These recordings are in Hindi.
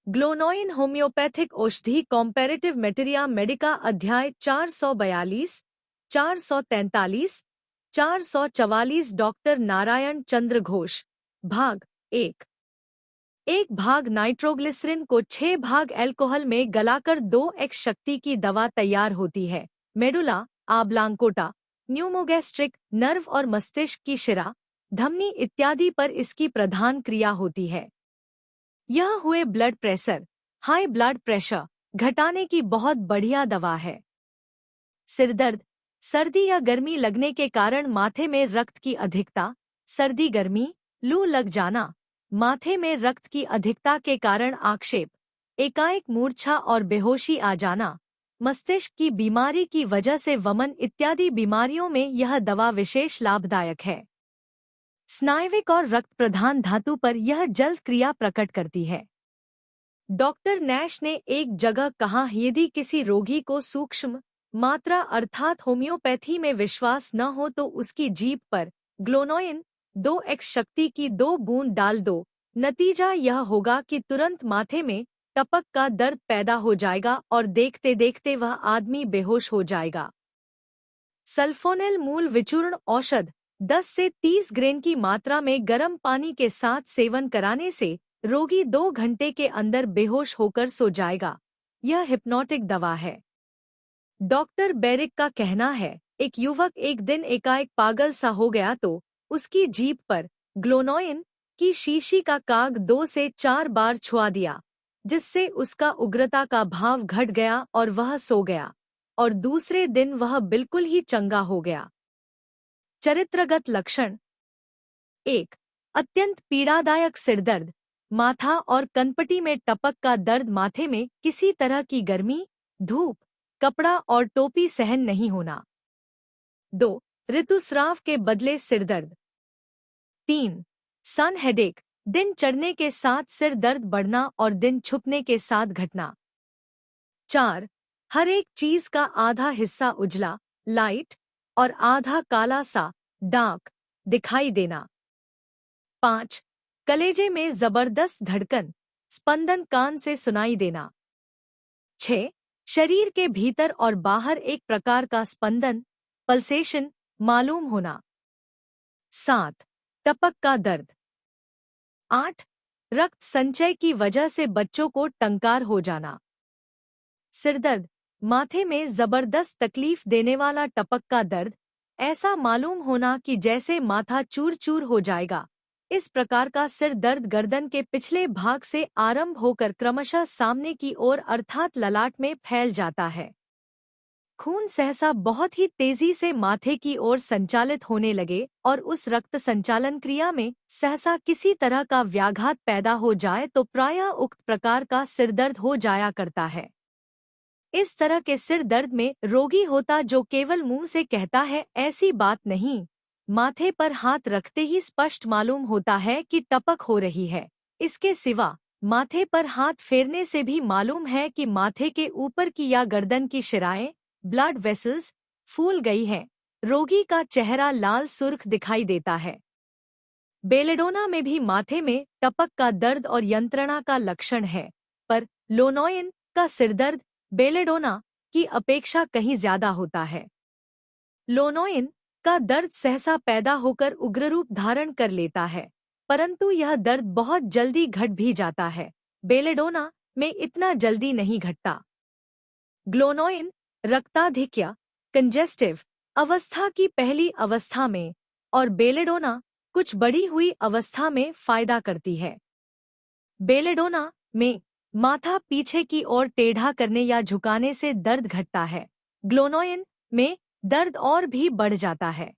ग्लोनोइन होम्योपैथिक औषधि कॉम्पैरेटिव मेटेरिया मेडिका अध्याय 442, 443, 444 डॉक्टर नारायण चंद्र घोष। भाग 1। एक भाग नाइट्रोग्लिसरिन को 6 भाग अल्कोहल में गलाकर 2x शक्ति की दवा तैयार होती है। मेडुला आब्लांकोटा, न्यूमोगैस्ट्रिक नर्व और मस्तिष्क की शिरा, धमनी इत्यादि पर इसकी प्रधान क्रिया होती है। यह हुए blood pressure, high blood pressure घटाने की बहुत बढ़िया दवा है। सिरदर्द, सर्दी या गर्मी लगने के कारण माथे में रक्त की अधिकता, सर्दी गर्मी, लू लग जाना, माथे में रक्त की अधिकता के कारण आक्षेप, एकाएक मूर्छा और बेहोशी आ जाना, मस्तिष्क की बीमारी की वजह से वमन इत्यादि बीमारियों में यह दवा विशेष लाभदायक है। स्नायविक और रक्त प्रधान धातु पर यह जल्द क्रिया प्रकट करती है। डॉक्टर नैश ने एक जगह कहा, यदि किसी रोगी को सूक्ष्म मात्रा अर्थात होम्योपैथी में विश्वास न हो तो उसकी जीभ पर ग्लोनोइन 2x शक्ति की 2 बूंद डाल दो। नतीजा यह होगा कि तुरंत माथे में टपक का दर्द पैदा हो जाएगा और देखते देखते वह आदमी बेहोश हो जाएगा। सल्फोनेल मूल विचूर्ण औषध 10 से 30 ग्रेन की मात्रा में गर्म पानी के साथ सेवन कराने से रोगी 2 घंटे के अंदर बेहोश होकर सो जाएगा। यह हिप्नोटिक दवा है। डॉक्टर बेरिक का कहना है, एक युवक एक दिन एकाएक पागल सा हो गया तो उसकी जीभ पर ग्लोनोइन की शीशी का काग 2 से 4 बार छुआ दिया, जिससे उसका उग्रता का भाव घट गया और वह सो गया, और दूसरे दिन वह बिल्कुल ही चंगा हो गया। चरित्रगत लक्षण 1। अत्यंत पीड़ादायक सिरदर्द, माथा और कनपटी में टपक का दर्द, माथे में किसी तरह की गर्मी, धूप, कपड़ा और टोपी सहन नहीं होना। 2। ऋतुस्राव के बदले सिरदर्द। 3। सन हेडेक, दिन चढ़ने के साथ सिर दर्द बढ़ना और दिन छुपने के साथ घटना। 4। हर एक चीज का आधा हिस्सा उजला, लाइट और आधा काला सा, डार्क दिखाई देना। 5। कलेजे में जबरदस्त धड़कन, स्पंदन कान से सुनाई देना। 6। शरीर के भीतर और बाहर एक प्रकार का स्पंदन, पल्सेशन मालूम होना। 7। टपक का दर्द। 8। रक्त संचय की वजह से बच्चों को टंकार हो जाना। सिरदर्द, माथे में जबरदस्त तकलीफ देने वाला टपक का दर्द, ऐसा मालूम होना कि जैसे माथा चूर चूर हो जाएगा। इस प्रकार का सिर दर्द गर्दन के पिछले भाग से आरंभ होकर क्रमशः सामने की ओर अर्थात ललाट में फैल जाता है। खून सहसा बहुत ही तेजी से माथे की ओर संचालित होने लगे और उस रक्त संचालन क्रिया में सहसा किसी तरह का व्याघात पैदा हो जाए तो प्रायः उक्त प्रकार का सिरदर्द हो जाया करता है। इस तरह के सिर दर्द में रोगी होता जो केवल मुंह से कहता है ऐसी बात नहीं, माथे पर हाथ रखते ही स्पष्ट मालूम होता है कि टपक हो रही है। इसके सिवा माथे पर हाथ फेरने से भी मालूम है कि माथे के ऊपर की या गर्दन की शिराएं, ब्लड वेसल्स, फूल गई हैं। रोगी का चेहरा लाल सुर्ख दिखाई देता है। बेलेडोना में भी माथे में टपक का दर्द और यंत्रणा का लक्षण है, पर लोनोइन का सिरदर्द बेलेडोना की अपेक्षा कहीं ज्यादा होता है। लोनोइन का दर्द सहसा पैदा होकर उग्ररूप धारण कर लेता है, परंतु यह दर्द बहुत जल्दी घट भी जाता है। बेलेडोना में इतना जल्दी नहीं घटता। ग्लोनोइन रक्ताधिक्य, कंजेस्टिव अवस्था की पहली अवस्था में और बेलेडोना कुछ बढ़ी हुई अवस्था में फायदा करती है। बेलेडोना में माथा पीछे की ओर टेढ़ा करने या झुकाने से दर्द घटता है। ग्लोनोइन में दर्द और भी बढ़ जाता है।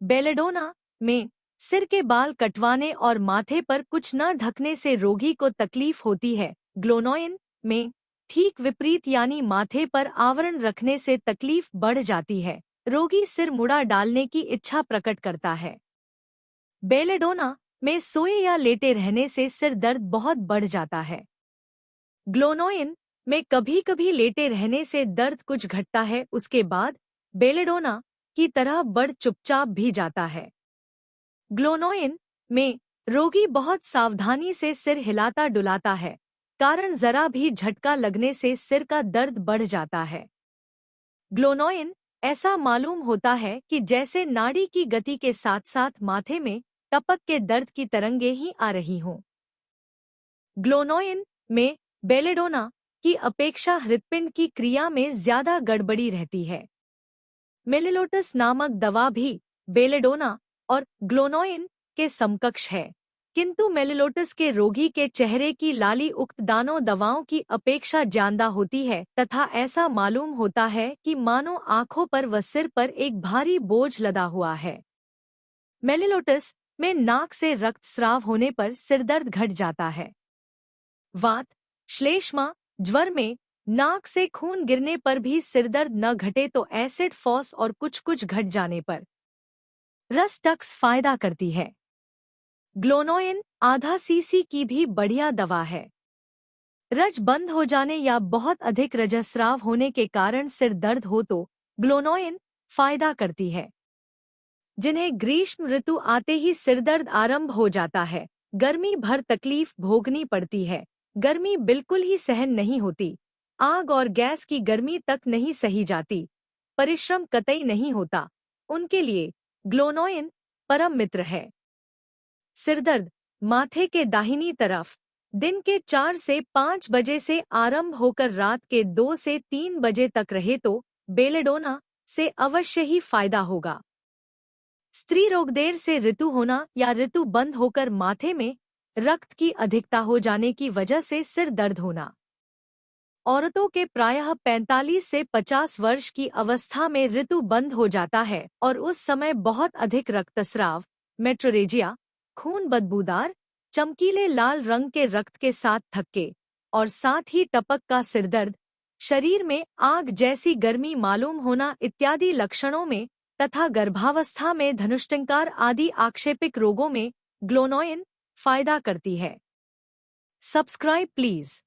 बेलेडोना में सिर के बाल कटवाने और माथे पर कुछ न ढकने से रोगी को तकलीफ होती है। ग्लोनोइन में ठीक विपरीत यानी माथे पर आवरण रखने से तकलीफ बढ़ जाती है। रोगी सिर मुड़ा डालने की इच्छा प्रकट करता है। बेलेडोना में सोए या लेटे रहने से सिर दर्द बहुत बढ़ जाता है। ग्लोनोइन में कभी कभी लेटे रहने से दर्द कुछ घटता है, उसके बाद बेलेडोना की तरह बढ़ चुपचाप भी जाता है। ग्लोनोइन में रोगी बहुत सावधानी से सिर हिलाता डुलाता है। कारण जरा भी झटका लगने से सिर का दर्द बढ़ जाता है। ग्लोनोइन, ऐसा मालूम होता है कि जैसे नाड़ी की गति के साथ साथ माथे में टपक के दर्द की तरंगे ही आ रही हों। ग्लोनोइन में बेलेडोना की अपेक्षा हृदपिंड की क्रिया में ज्यादा गड़बड़ी रहती है। मेलिलोटस नामक दवा भी बेलेडोना और ग्लोनोइन के समकक्ष है, किंतु मेलिलोटस के रोगी के चेहरे की लाली उक्त दानों दवाओं की अपेक्षा ज्यादा होती है तथा ऐसा मालूम होता है कि मानो आंखों पर व सिर पर एक भारी बोझ लदा हुआ है। मेलिलोटस में नाक से रक्तस्राव होने पर सिरदर्द घट जाता है। वात, श्लेष्मा, ज्वर में नाक से खून गिरने पर भी सिरदर्द न घटे तो एसिड फॉस और कुछ घट जाने पर रसटक्स फायदा करती है। ग्लोनोइन आधा सीसी की भी बढ़िया दवा है। रज बंद हो जाने या बहुत अधिक रजस्राव होने के कारण सिर दर्द हो तो ग्लोनोइन फायदा करती है। जिन्हें ग्रीष्म ऋतु आते ही सिरदर्द आरंभ हो जाता है, गर्मी भर तकलीफ भोगनी पड़ती है, गर्मी बिल्कुल ही सहन नहीं होती, आग और गैस की गर्मी तक नहीं सही जाती, परिश्रम कतई नहीं होता, उनके लिए ग्लोनोइन परम मित्र है। सिरदर्द माथे के दाहिनी तरफ दिन के 4 से 5 बजे से आरंभ होकर रात के 2 से 3 बजे तक रहे तो बेलेडोना से अवश्य ही फायदा होगा। स्त्री रोग देर से ऋतु होना या ऋतु बंद होकर माथे में रक्त की अधिकता हो जाने की वजह से सिर दर्द होना। औरतों के प्रायः 45 से 50 वर्ष की अवस्था में ऋतु बंद हो जाता है और उस समय बहुत अधिक रक्तस्राव, मेट्रोरेजिया, खून बदबूदार, चमकीले लाल रंग के रक्त के साथ थक्के और साथ ही टपक का सिरदर्द, शरीर में आग जैसी गर्मी मालूम होना इत्यादि लक्षणों में तथा गर्भावस्था में धनुष्टंकार आदि आक्षेपिक रोगों में ग्लोनोइन फायदा करती है। Subscribe please.